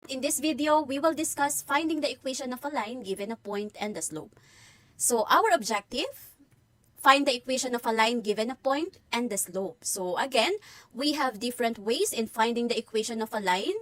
In this video, we will discuss finding the equation of a line given a point and the slope. So our objective, find the equation of a line given a point and the slope. So again, we have different ways in finding the equation of a line.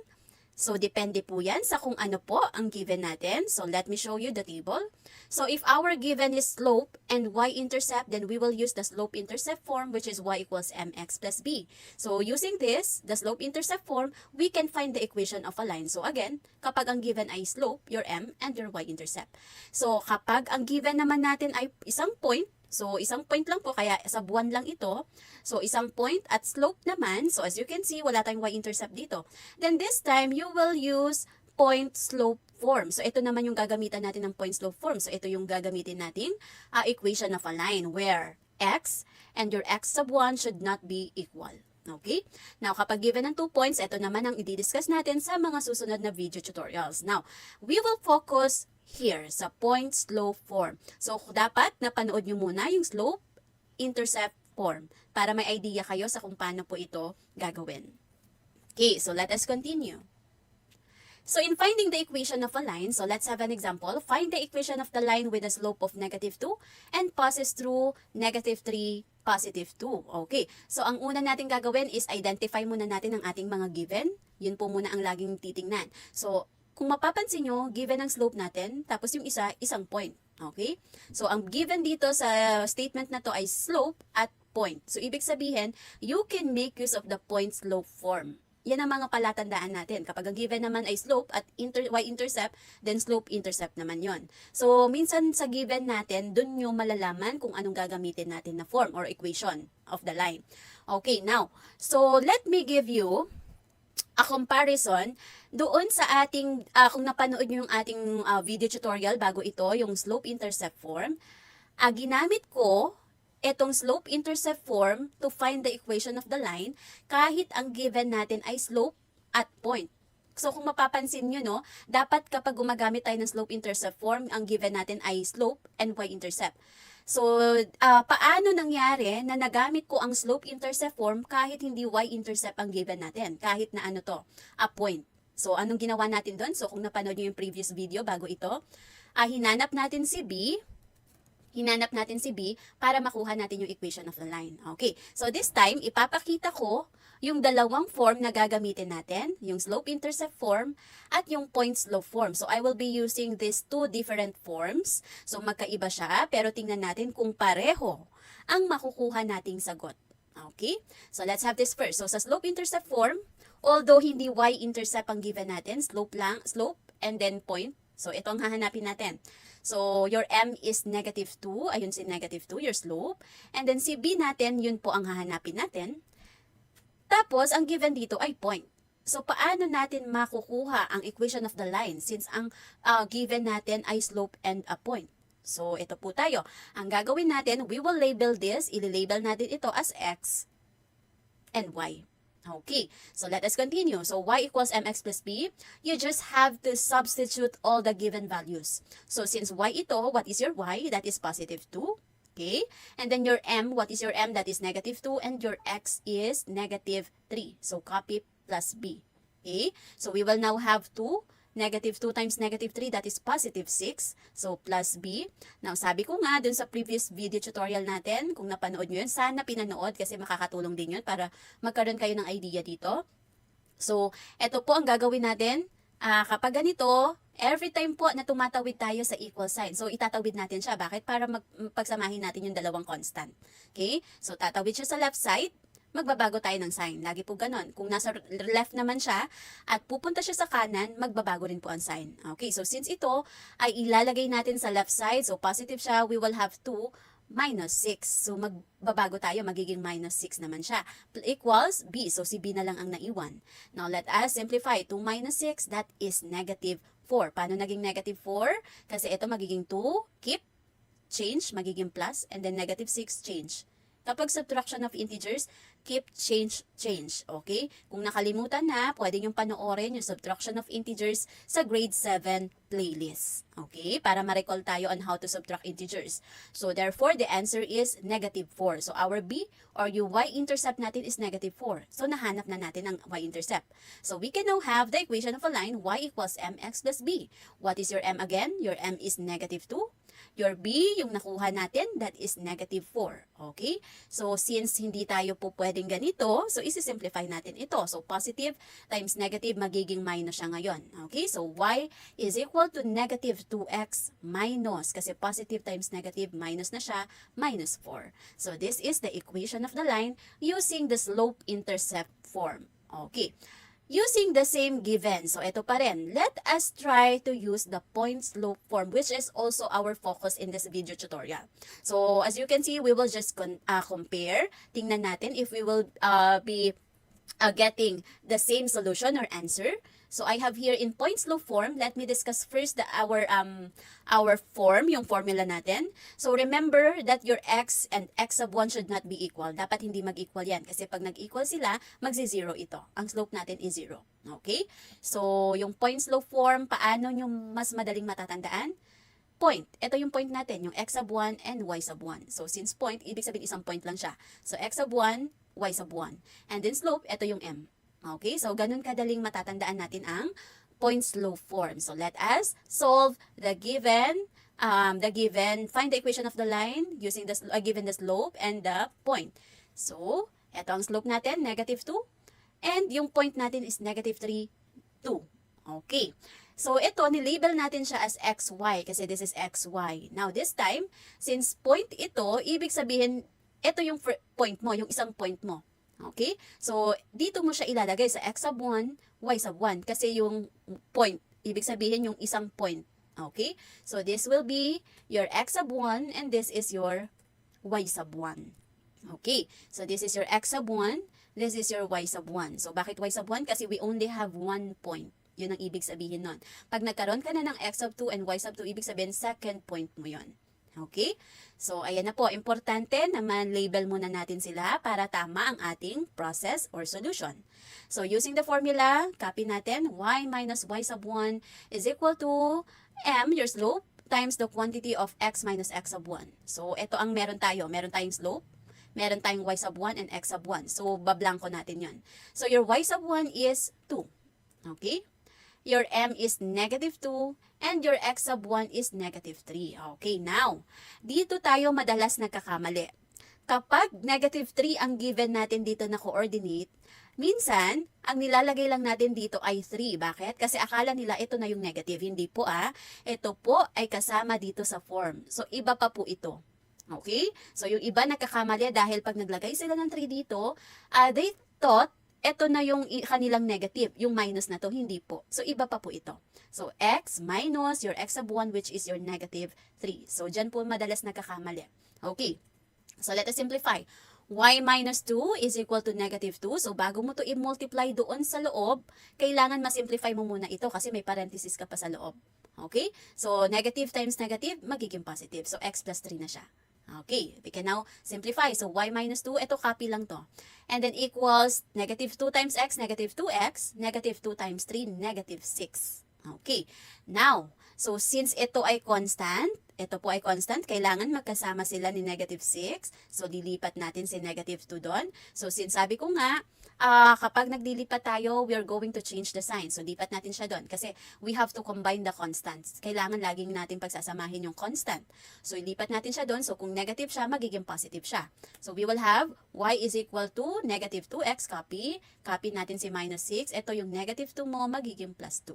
So depende po yan sa kung ano po ang given natin. So let me show you the table. So if our given is slope and y-intercept, then we will use the slope-intercept form, which is y equals mx plus b. So using this, the slope-intercept form, we can find the equation of a line. So again, kapag ang given ay slope, your m, and your y-intercept. So kapag ang given naman natin ay isang point, so, isang point lang po, kaya sa buwan lang ito. So, isang point at slope naman. So, as you can see, wala tayong y-intercept dito. Then, this time, you will use point-slope form. So, ito naman yung gagamitan natin ng point-slope form. So, ito yung gagamitin nating equation of a line where x and your x sub 1 should not be equal. Okay? Now, kapag given ng 2 points, ito naman ang i-discuss natin sa mga susunod na video tutorials. Now, we will focus here sa point-slope form. So, dapat napanood nyo muna yung slope-intercept form para may idea kayo sa kung paano po ito gagawin. Okay, so let us continue. So, in finding the equation of a line, so let's have an example. Find the equation of the line with a slope of negative 2 and passes through negative 3, positive 2. Okay, so ang una natin gagawin is identify muna natin ang ating mga given. Yun po muna ang laging titingnan. So, kung mapapansin nyo, given ang slope natin, tapos yung isa, isang point. Okay? So, ang given dito sa statement na to ay slope at point. So, ibig sabihin, you can make use of the point-slope form. Yan ang mga palatandaan natin. Kapag ang given naman ay slope at y-intercept, then slope-intercept naman yon. So, minsan sa given natin, dun nyo malalaman kung anong gagamitin natin na form or equation of the line. Okay, now, so let me give you a comparison doon sa ating, kung napanood nyo yung ating video tutorial bago ito, yung slope-intercept form, ginamit ko itong slope-intercept form to find the equation of the line kahit ang given natin ay slope at point. So kung mapapansin nyo, no, dapat kapag gumagamit tayo ng slope-intercept form, ang given natin ay slope and y-intercept. So, paano nangyari na nagamit ko ang slope-intercept form kahit hindi y-intercept ang given natin? Kahit na ano to, a point. So, anong ginawa natin doon? So, kung napanood nyo yung previous video bago ito, hinanap natin si B. Hinanap natin si B para makuha natin yung equation of the line. Okay, so this time, ipapakita ko yung dalawang form na gagamitin natin, yung slope-intercept form at yung point-slope form. So, I will be using these two different forms. So, magkaiba siya, pero tingnan natin kung pareho ang makukuha nating sagot. Okay, so let's have this first. So, sa slope-intercept form, although hindi y-intercept ang given natin, slope lang, slope and then point. So, ito ang hahanapin natin. So, your m is negative 2. Ayun si negative 2, your slope. And then si b natin, yun po ang hahanapin natin. Tapos, ang given dito ay point. So, paano natin makukuha ang equation of the line since ang given natin ay slope and a point? So, ito po tayo. Ang gagawin natin, we will label this. Ililabel natin ito as x and y. Okay, so let us continue. So, y equals mx plus b. You just have to substitute all the given values. So, since y ito, what is your y? That is positive 2. Okay, and then your m, what is your m? That is negative 2. And your x is negative 3. So, copy plus b. Okay, so we will now have 2. Negative 2 times negative 3, that is positive 6. So, plus b. Now, sabi ko nga dun sa previous video tutorial natin, kung napanood nyo yun, sana pinanood kasi makakatulong din yun para magkaroon kayo ng idea dito. So, eto po ang gagawin natin. Kapag ganito, every time po na tumatawid tayo sa equal sign. So, itatawid natin siya. Bakit? Para pagsamahin natin yung dalawang constant. Okay? So, tatawid siya sa left side. Magbabago tayo ng sign. Lagi po ganon. Kung nasa left naman siya at pupunta siya sa kanan, magbabago rin po ang sign. Okay, so since ito ay ilalagay natin sa left side, so positive siya, we will have 2 minus 6. So magbabago tayo, magiging minus 6 naman siya. Equals b, so si b na lang ang naiwan. Now let us simplify. 2 minus 6, that is negative 4. Paano naging negative 4? Kasi ito magiging 2, keep, change, magiging plus, and then negative 6, change. Kapag subtraction of integers, keep change. Okay? Kung nakalimutan na, pwede nyo panoorin yung subtraction of integers sa grade 7 playlist. Okay? Para ma-recall tayo on how to subtract integers. So therefore, the answer is negative 4. So our B or yung y-intercept natin is negative 4. So nahanap na natin ang y-intercept. So we can now have the equation of a line y equals mx plus b. What is your m again? Your m is negative 2. Your b, yung nakuha natin, that is negative 4. Okay? So since hindi tayo po pwedeng ganito, so isi-simplify natin ito. So positive times negative, magiging minus siya ngayon. Okay? So y is equal to negative 2x minus, kasi positive times negative, minus na siya, minus 4. So this is the equation of the line using the slope-intercept form. Okay. Using the same given, so ito pa rin, let us try to use the point-slope form, which is also our focus in this video tutorial. So as you can see, we will just compare. Tingnan natin if we will be getting the same solution or answer. So I have here in point slope form, let me discuss first our form, yung formula natin. So remember that your x and x sub 1 should not be equal. Dapat hindi mag-equal yan kasi pag nag-equal sila, magzi-0 ito. Ang slope natin is 0. Okay? So yung point slope form, paano nyo mas madaling matatandaan? Point. Ito yung point natin, yung x sub 1 and y sub 1. So since point, ibig sabihin isang point lang siya. So x sub 1, y sub 1. And then slope, ito yung m. Okay, so ganun kadaling matatandaan natin ang point-slope form. So let us solve the given, find the equation of the line using the given the slope and the point. So, eto ang slope natin, negative 2. And yung point natin is negative 3, 2. Okay. So, ito, nilabel natin siya as xy kasi this is xy. Now, this time, since point ito, ibig sabihin, ito yung point mo, yung isang point mo. Okay? So, dito mo siya ilalagay sa x sub 1, y sub 1. Kasi yung point, ibig sabihin yung isang point. Okay? So, this will be your x sub 1 and this is your y sub 1. Okay? So, this is your x sub 1, this is your y sub 1. So, bakit y sub 1? Kasi we only have one point. Yun ang ibig sabihin nun. Pag nagkaroon ka na ng x sub 2 and y sub 2, ibig sabihin second point mo yun. Okay? So, ayan na po. Importante na man-label muna natin sila para tama ang ating process or solution. So, using the formula, copy natin, y minus y sub 1 is equal to m, your slope, times the quantity of x minus x sub 1. So, ito ang meron tayo. Meron tayong slope, meron tayong y sub 1 and x sub 1. So, bablangko natin yon. So, your y sub 1 is 2. Okay? Your m is negative 2, and your x sub 1 is negative 3. Okay, now, dito tayo madalas nagkakamali. Kapag negative 3 ang given natin dito na coordinate, minsan, ang nilalagay lang natin dito ay 3. Bakit? Kasi akala nila ito na yung negative. Hindi po Ito po ay kasama dito sa form. So, iba pa po ito. Okay? So, yung iba nagkakamali dahil pag naglagay sila ng 3 dito, they thought ito na yung kanilang negative, yung minus na to, hindi po. So, iba pa po ito. So, x minus your x sub 1, which is your negative 3. So, dyan po madalas nagkakamali. Okay. So, let us simplify. Y minus 2 is equal to negative 2. So, bago mo to i-multiply doon sa loob, kailangan ma-simplify mo muna ito kasi may parenthesis ka pa sa loob. Okay? So, negative times negative, magiging positive. So, x plus 3 na siya. Okay, we can now simplify. So, y minus 2, ito copy lang to. And then equals negative 2 times x, negative 2x, negative 2 times 3, negative 6. Okay, now, so since ito ay constant, kailangan magkasama sila ni negative 6. So, lilipat natin si negative 2 doon. So, since sabi ko nga, kapag naglilipat tayo, we are going to change the sign. So, lipat natin siya doon kasi we have to combine the constants. Kailangan laging natin pagsasamahin yung constant. So, ilipat natin siya doon. So, kung negative siya, magiging positive siya. So, we will have y is equal to negative 2x, copy. Copy natin si minus 6. Ito yung negative 2 mo, magiging plus 2.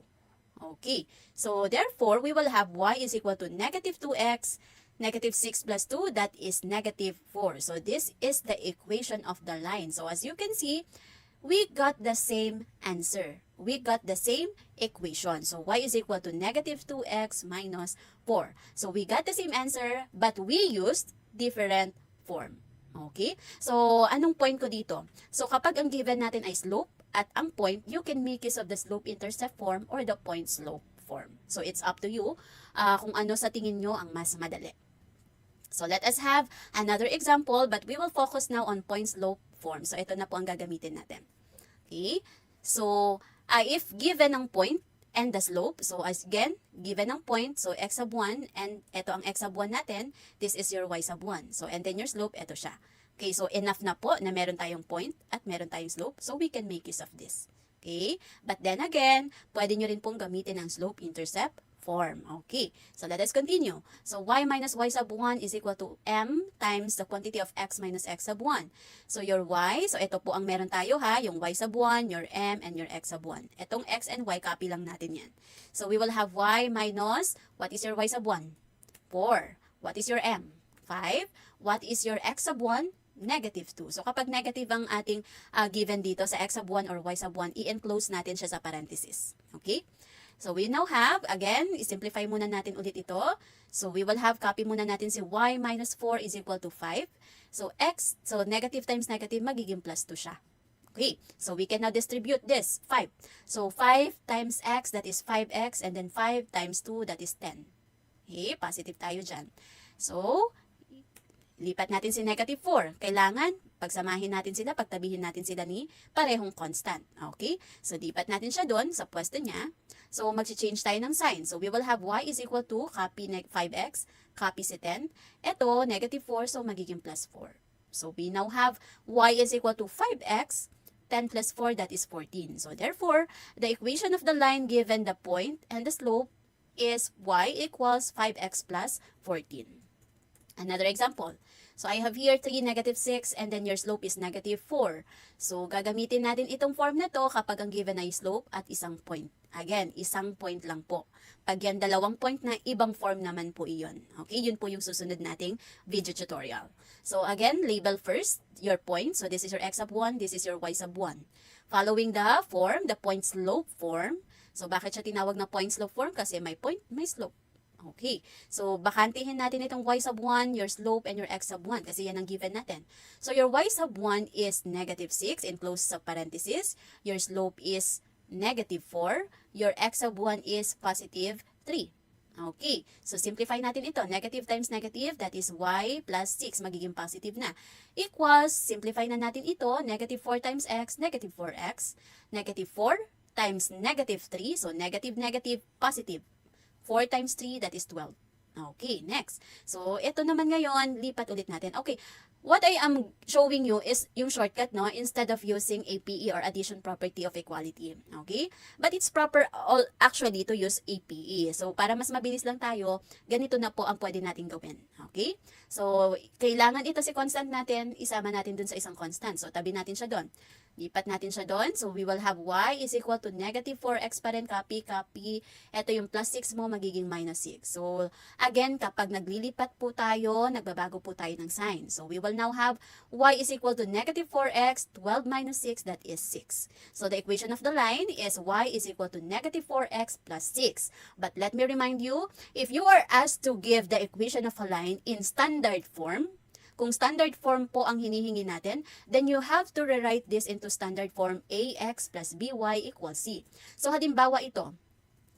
Okay, so therefore, we will have y is equal to negative 2x, negative 6 plus 2, that is negative 4. So this is the equation of the line. So as you can see, we got the same answer. We got the same equation. So y is equal to negative 2x minus 4. So we got the same answer, but we used different form. Okay? So, anong point ko dito? So, kapag ang given natin ay slope, at ang point, you can make use of the slope-intercept form or the point-slope form. So, it's up to you kung ano sa tingin nyo ang mas madali. So, let us have another example, but we will focus now on point-slope form. So, ito na po ang gagamitin natin. Okay? So, if given ang point and the slope, so as again, given ang point, so x sub 1, and ito ang x sub 1 natin, this is your y sub 1. So, and then your slope, ito siya. Okay, so enough na po na meron tayong point at meron tayong slope, so we can make use of this. Okay? But then again, pwede nyo rin pong gamitin ang slope-intercept form. Okay, so let us continue. So, y minus y sub 1 is equal to m times the quantity of x minus x sub 1. So, your y, so ito po ang meron tayo ha, yung y sub 1, your m, and your x sub 1. Itong x and y, copy lang natin yan. So, we will have y minus, what is your y sub 1? 4. What is your m? 5. What is your x sub 1? Negative 2. So, kapag negative ang ating given dito sa x sub 1 or y sub 1, i-enclose natin siya sa parenthesis. Okay? So, we now have, again, i-simplify muna natin ulit ito. So, we will have, copy muna natin si y minus 4 is equal to 5. So, x, so negative times negative, magiging plus 2 siya. Okay, so we can now distribute this, 5. So, 5 times x, that is 5x, and then 5 times 2, that is 10. Okay, positive tayo dyan. So, lipat natin si negative 4. Kailangan, pagsamahin natin sila, pagtabihin natin sila ni parehong constant. Okay? So, lipat natin siya doon sa pwesto niya. So, mag-change tayo ng sign. So, we will have y is equal to, copy 5x, copy si 10. Ito, negative 4, so magiging plus 4. So, we now have y is equal to 5x, 10 plus 4, that is 14. So, therefore, the equation of the line given the point and the slope is y equals 5x plus 14. Another example. So, I have here 3, negative 6, and then your slope is negative 4. So, gagamitin natin itong form na to kapag ang given ay slope at isang point. Again, isang point lang po. Pag yan dalawang point na, ibang form naman po iyon. Okay, yun po yung susunod nating video tutorial. So, again, label first your point. So, this is your x sub 1, this is your y sub 1. Following the form, the point slope form. So, bakit siya tinawag na point slope form? Kasi may point, may slope. Okay, so bakantihin natin itong y sub 1, your slope, and your x sub 1 kasi yan ang given natin. So your y sub 1 is negative 6 enclosed sa parenthesis. Your slope is negative 4. Your x sub 1 is positive 3. Okay, so simplify natin ito. Negative times negative, that is y plus 6, magiging positive na. Equals, simplify na natin ito. Negative 4 times x, negative 4x. Negative 4 times negative 3, so negative, negative, positive. 4 times 3, that is 12. Okay, next. So, ito naman ngayon, lipat ulit natin. Okay, what I am showing you is yung shortcut, no? Instead of using APE or addition property of equality. Okay? But it's proper actually to use APE. So, para mas mabilis lang tayo, ganito na po ang pwede natin gawin. Okay? So, kailangan ito si constant natin, isama natin dun sa isang constant. So, tabi natin siya dun. Lipat natin siya doon. So, we will have y is equal to negative 4x pa rin. Copy, copy. Ito yung plus 6 mo, magiging minus 6. So, again, kapag naglilipat po tayo, nagbabago po tayo ng sign. So, we will now have y is equal to negative 4x, 12 minus 6, that is 6. So, the equation of the line is y is equal to negative 4x plus 6. But let me remind you, if you are asked to give the equation of a line in standard form, kung standard form po ang hinihingi natin, then you have to rewrite this into standard form ax plus by equals c. So, halimbawa ito,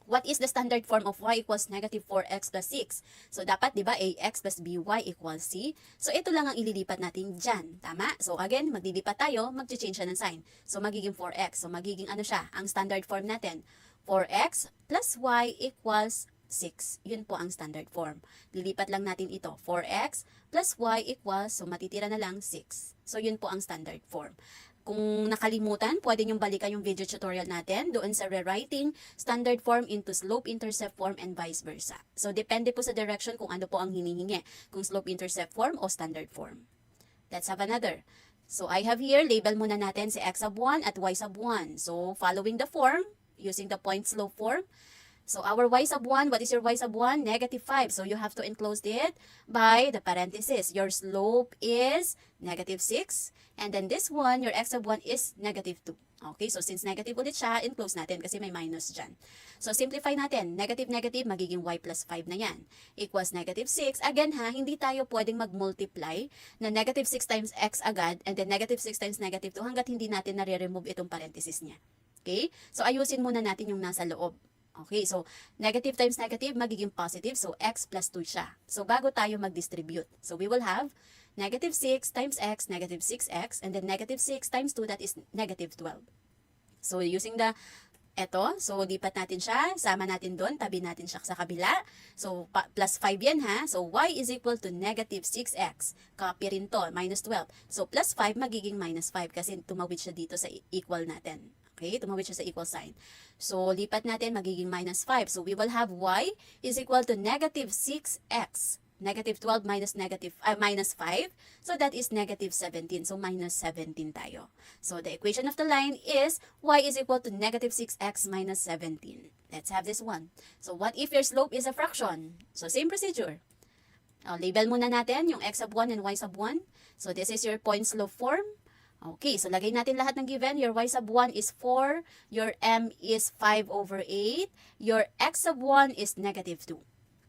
what is the standard form of y equals negative 4x plus 6? So, dapat, di ba, ax plus by equals c. So, ito lang ang ililipat natin dyan. Tama? So, again, maglilipat tayo, mag-change siya ng sign. So, magiging 4x. So, magiging ano siya, ang standard form natin. 4x plus y equals 6. Yun po ang standard form. Lilipat lang natin ito. 4x plus y equals, so matitira na lang 6. So, yun po ang standard form. Kung nakalimutan, pwede nyo balikan yung video tutorial natin doon sa rewriting standard form into slope-intercept form and vice versa. So, depende po sa direction kung ano po ang hinihingi. Kung slope-intercept form o standard form. Let's have another. So, I have here, label muna natin si x sub 1 at y sub 1. So, following the form, using the point slope form, so, our y sub 1, what is your y sub 1? Negative 5. So, you have to enclose it by the parenthesis. Your slope is negative 6. And then this one, your x sub 1 is negative 2. Okay, so since negative ulit siya, enclose natin kasi may minus dyan. So, simplify natin. Negative, negative, magiging y plus 5 na yan. Equals negative 6. Again ha, hindi tayo pwedeng mag-multiply na negative 6 times x agad and then negative 6 times negative 2 hanggat hindi natin nare-remove itong parenthesis niya. Okay? So, ayusin muna natin yung nasa loob. Okay, so negative times negative, magiging positive. So, x plus 2 siya. So, bago tayo mag-distribute. So, we will have negative 6 times x, negative 6x, and then negative 6 times 2, that is negative 12. So, using the so lipat natin siya, sama natin doon, tabi natin siya sa kabila. So, plus 5 yan ha. So, y is equal to negative 6x. Copy rin to, minus 12. So, plus 5 magiging minus 5 kasi tumawid siya dito sa equal natin. Okay, tumawid siya sa equal sign. So, lipat natin, magiging minus 5. So, we will have y is equal to negative 6x. Negative 12 minus 5. So, that is negative 17. So, minus 17 tayo. So, the equation of the line is y is equal to negative 6x minus 17. Let's have this one. So, what if your slope is a fraction? So, same procedure. Label muna natin yung x sub 1 and y sub 1. So, this is your point slope form. Okay, so lagay natin lahat ng given. Your y sub 1 is 4. Your m is 5 over 8. Your x sub 1 is negative 2.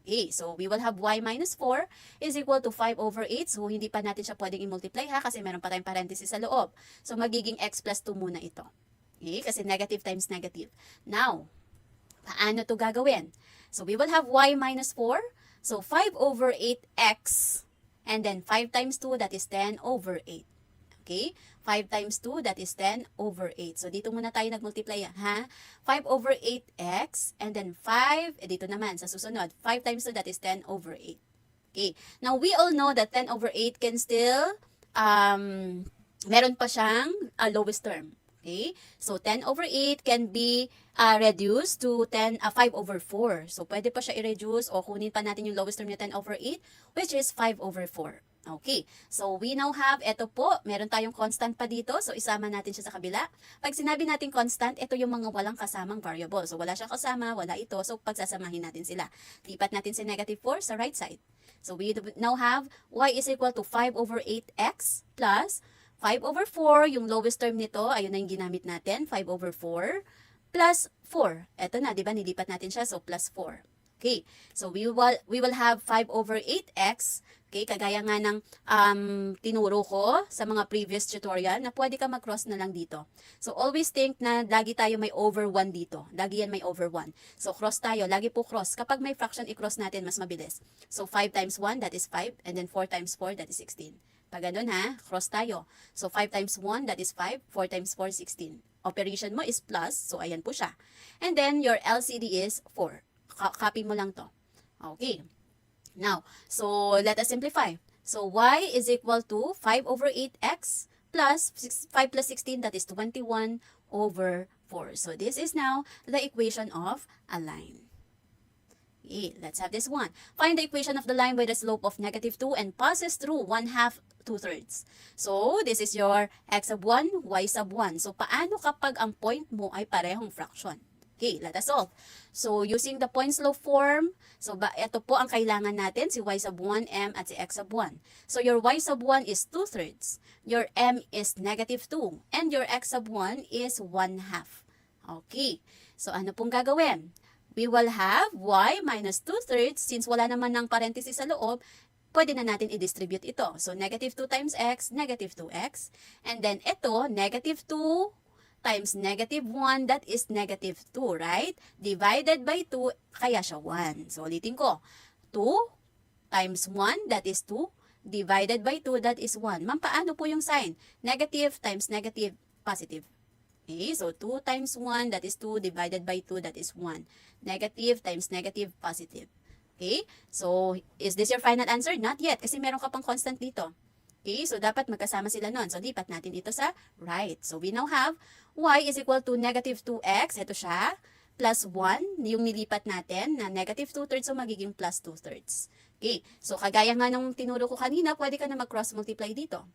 Okay, so we will have y minus 4 is equal to 5 over 8. So, hindi pa natin siya pwedeng i-multiply ha kasi meron pa tayong parenthesis sa loob. So, magiging x plus 2 muna ito. Okay, kasi negative times negative. Now, paano to gagawin? So, we will have y minus 4. So, 5 over 8x. And then 5 times 2, that is 10 over 8. Okay? 5 times 2, that is 10 over 8. So, dito muna tayo nag-multiply, ha? 5 over 8x, and then 5, dito naman, sa susunod, 5 times 2, that is 10 over 8. Okay. Now, we all know that 10 over 8 can still, meron pa siyang lowest term. Okay? So, 10 over 8 can be reduced to 5 over 4. So, pwede pa siya i-reduce o kunin pa natin yung lowest term niya 10 over 8, which is 5 over 4. Okay, so we now have, ito po, meron tayong constant pa dito, so isama natin siya sa kabila. Pag sinabi natin constant, ito yung mga walang kasamang variable. So wala siyang kasama, wala ito, so pagsasamahin natin sila. Lipat natin si negative 4 sa right side. So we now have y is equal to 5 over 8x plus 5 over 4, yung lowest term nito, ayun na yung ginamit natin, 5 over 4, plus 4. Ito na, di ba, nilipat natin siya, so plus 4. Okay, so we will have 5 over 8x. Okay, kagaya nga ng tinuro ko sa mga previous tutorial na pwede ka mag-cross na lang dito. So, always think na lagi tayo may over 1 dito. Lagi yan may over 1. So, cross tayo. Lagi po cross. Kapag may fraction, i-cross natin mas mabilis. So, 5 times 1, that is 5. And then 4 times 4, that is 16. Pag ganun ha, cross tayo. So, 5 times 1, that is 5. 4 times 4, 16. Operation mo is plus. So, ayan po siya. And then, your LCD is 4. Copy mo lang to. Okay. Now, so let us simplify. So, y is equal to 5 over 8x plus 5 plus 16, that is 21 over 4. So, this is now the equation of a line. Okay, let's have this one. Find the equation of the line with a slope of negative 2 and passes through 1/2, 2/3. So, this is your x sub 1, y sub 1. So, paano kapag ang point mo ay parehong fraction? Okay, let us solve. So, using the point slope form, so ito po ang kailangan natin, si y sub 1m at si x sub 1. So, your y sub 1 is 2/3, your m is negative 2, and your x sub 1 is 1/2. Okay, so ano pong gagawin? We will have y minus 2/3, since wala naman ng parenthesis sa loob, pwede na natin i-distribute ito. So, negative 2 times x, negative 2x, and then ito, negative 2, times negative 1, that is negative 2, right? Divided by 2, kaya siya 1. So, ulitin ko. 2 times 1, that is 2. Divided by 2, that is 1. Ma'am, paano po yung sign? Negative times negative, positive. Okay, so 2 times 1, that is 2. Divided by 2, that is 1. Negative times negative, positive. Okay, so is this your final answer? Not yet, kasi meron ka pang constant dito. Okay, so dapat magkasama sila nun. So, lipat natin dito sa right. So, we now have y is equal to negative 2x, ito siya, plus 1, yung nilipat natin na negative 2/3, so magiging plus 2/3. Okay, so kagaya nga nung tinuro ko kanina, pwede ka na mag-cross multiply dito.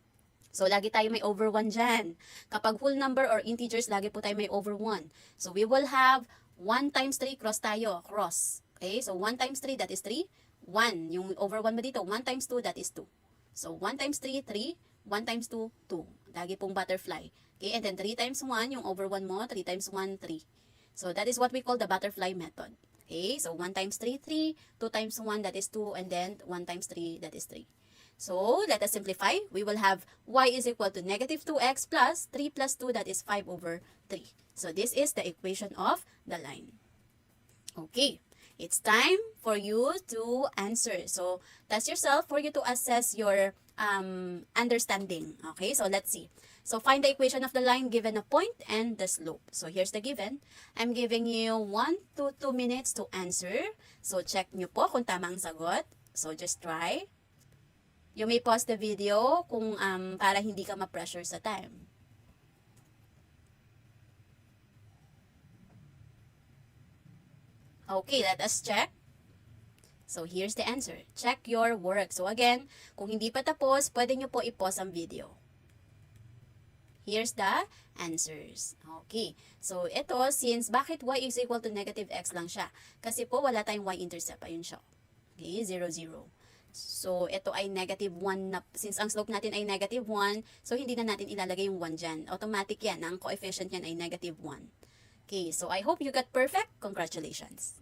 So, lagi tayo may over 1 dyan. Kapag whole number or integers, lagi po tayo may over 1. So, we will have 1 times 3, cross tayo, cross. Okay, so 1 times 3, that is 3. 1, yung over 1 mo dito, 1 times 2, that is 2. So, 1 times 3, 3. 1 times 2, 2. Lagi pong butterfly. Okay, and then 3 times 1, yung over 1 mo, 3 times 1, 3. So, that is what we call the butterfly method. Okay, so 1 times 3, 3. 2 times 1, that is 2. And then 1 times 3, that is 3. So, let us simplify. We will have y is equal to negative 2x plus 3 plus 2, that is 5 over 3. So, this is the equation of the line. Okay. It's time for you to answer. So, test yourself for you to assess your understanding. Okay, so let's see. So find the equation of the line given a point and the slope. So here's the given. I'm giving you 1 to 2 minutes to answer. So check nyo po kung tama ang sagot. So just try. You may pause the video kung para hindi ka ma-pressure sa time. Okay, let us check. So, here's the answer. Check your work. So, again, kung hindi pa tapos, pwede nyo po i-pause ang video. Here's the answers. Okay. So, ito, since bakit y is equal to negative x lang siya? Kasi po, wala tayong y-intercept. Ayun siya. Okay, 0, 0. So, ito ay negative 1 na, since ang slope natin ay negative 1, so hindi na natin ilalagay yung 1 dyan. Automatic yan. Ang coefficient yan ay negative 1. Okay, so I hope you got perfect. Congratulations.